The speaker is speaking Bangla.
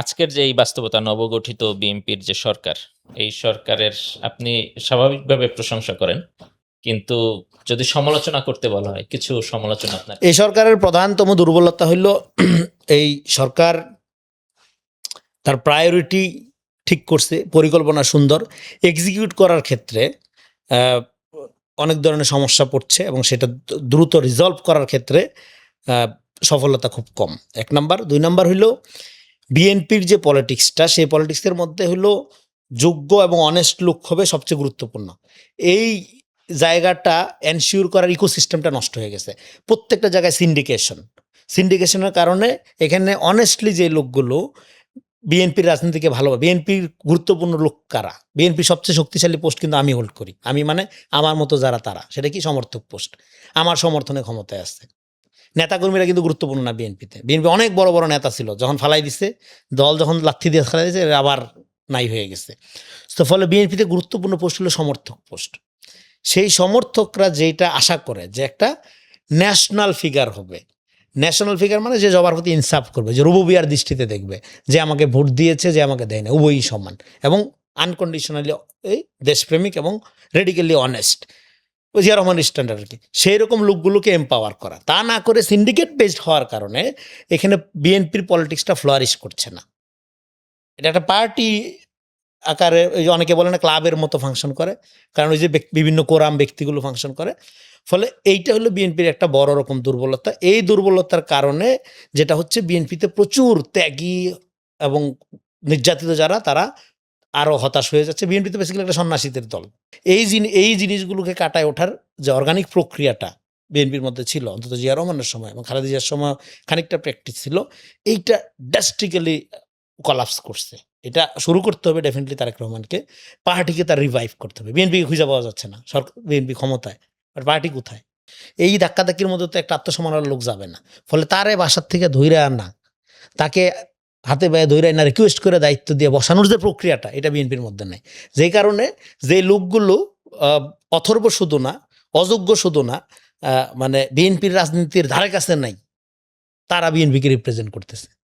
আজকের যে এই বাস্তবতা নবগঠিত বিএনপির যে সরকার, এই সরকারের আপনি স্বাভাবিকভাবে প্রশংসা করেন। কিন্তু যদি সমালোচনা করতে বলা হয়, কিছু সমালোচনা আপনার এই সরকারের প্রধানতম দুর্বলতা হইল এই সরকার তার প্রায়োরিটি ঠিক করছে, পরিকল্পনা সুন্দর, এক্সিকিউট করার ক্ষেত্রে অনেক ধরনের সমস্যা পড়ছে এবং সেটা দ্রুত রিজলভ করার ক্ষেত্রে সফলতা খুব কম। 1 নাম্বার। 2 নাম্বার হইল বিএনপির যে পলিটিক্সটা, সেই পলিটিক্সের মধ্যে হইল যোগ্য এবং অনেস্ট লোক হবে সবচেয়ে গুরুত্বপূর্ণ। এই জায়গাটা এনশিওর করার ইকোসিস্টেমটা নষ্ট হয়ে গেছে। প্রত্যেকটা জায়গায় সিন্ডিকেশনের কারণে এখানে অনেস্টলি যে লোকগুলো বিএনপির রাজনীতিকে ভালোবাসে, বিএনপির গুরুত্বপূর্ণ লোক কারা, বিএনপির সবচেয়ে শক্তিশালী পোস্ট কিন্তু আমি হোল্ড করি। আমি মানে আমার মতো যারা, তারা সেটা কি সমর্থক পোস্ট, আমার সমর্থনে ক্ষমতায় আসছে। নেতাকর্মীরা কিন্তু গুরুত্বপূর্ণ না বিএনপিতে। বিএনপি অনেক বড় বড় নেতা ছিল, যখন ফালাই দিছে, দল যখন লাথি দিয়ে ফালাই দিয়েছে, আবার নাই হয়ে গেছে। তো ফলে বিএনপিতে গুরুত্বপূর্ণ পোস্ট হলো সমর্থক পোস্ট। সেই সমর্থকরা যেটা আশা করে যে একটা ন্যাশনাল ফিগার হবে, ন্যাশনাল ফিগার মানে যে সবার প্রতি ইনসাফ করবে, যে রুবুবিয়ার দৃষ্টিতে দেখবে, যে আমাকে ভোট দিয়েছে, যে আমাকে দেয় না, উভয়ই সমান এবং আনকন্ডিশনালি এই দেশপ্রেমিক এবং radically honest, Zia Rahman standard আর কি, সেই রকম লোকগুলোকে এম্পাওয়ার করা। তা না করে সিন্ডিকেট বেসড হওয়ার কারণে এখানে বিএনপির পলিটিক্সটা ফ্লারিশ করছে না। এটা একটা পার্টি আকারে, ওই যে অনেকে বলে না ক্লাবের মতো ফাংশন করে, কারণ ওই যে বিভিন্ন কোরাম ব্যক্তিগুলো ফাংশন করে। ফলে এইটা হলো বিএনপির একটা বড় রকম দুর্বলতা। এই দুর্বলতার কারণে যেটা হচ্ছে, বিএনপিতে প্রচুর ত্যাগী এবং নির্যাতিত যারা, তারা আরও হতাশ হয়ে যাচ্ছে। বিএনপিতে বেসিক্যালি একটা সন্ন্যাসীদের দল। এই জিনিসগুলোকে কাটায় ওঠার যে অর্গানিক প্রক্রিয়াটা বিএনপির মধ্যে ছিল, অন্তত জিয়া রহমানের সময় এবং খালেদা জিয়ার সময় খানিকটা প্র্যাকটিস ছিল, এইটা ড্রাস্টিক্যালি কলাপস করছে। এটা শুরু করতে হবে ডেফিনেটলি তারেক রহমানকে, পার্টিকে তার রিভাইভ করতে হবে। বিএনপিকে খুঁজে পাওয়া যাচ্ছে না, সরকার বিএনপি ক্ষমতায়, আর পার্টি কোথায়? এই ধাক্কাধাক্কির মধ্যে তো একটা আত্মসম্মানের লোক যাবে না। ফলে তারে বাসার থেকে ধইরা আনা, তাকে হাতে পায়ে ধইরা না, রিকোয়েস্ট করে দায়িত্ব দিয়ে বসানোর যে প্রক্রিয়াটা, এটা বিএনপির মধ্যে নেই। যেই কারণে যে লোকগুলো অথর্ব শুধু না, অযোগ্য শুধু না, মানে বিএনপির রাজনীতির ধারে কাছে নাই, তারা বিএনপিকে রিপ্রেজেন্ট করতেছে।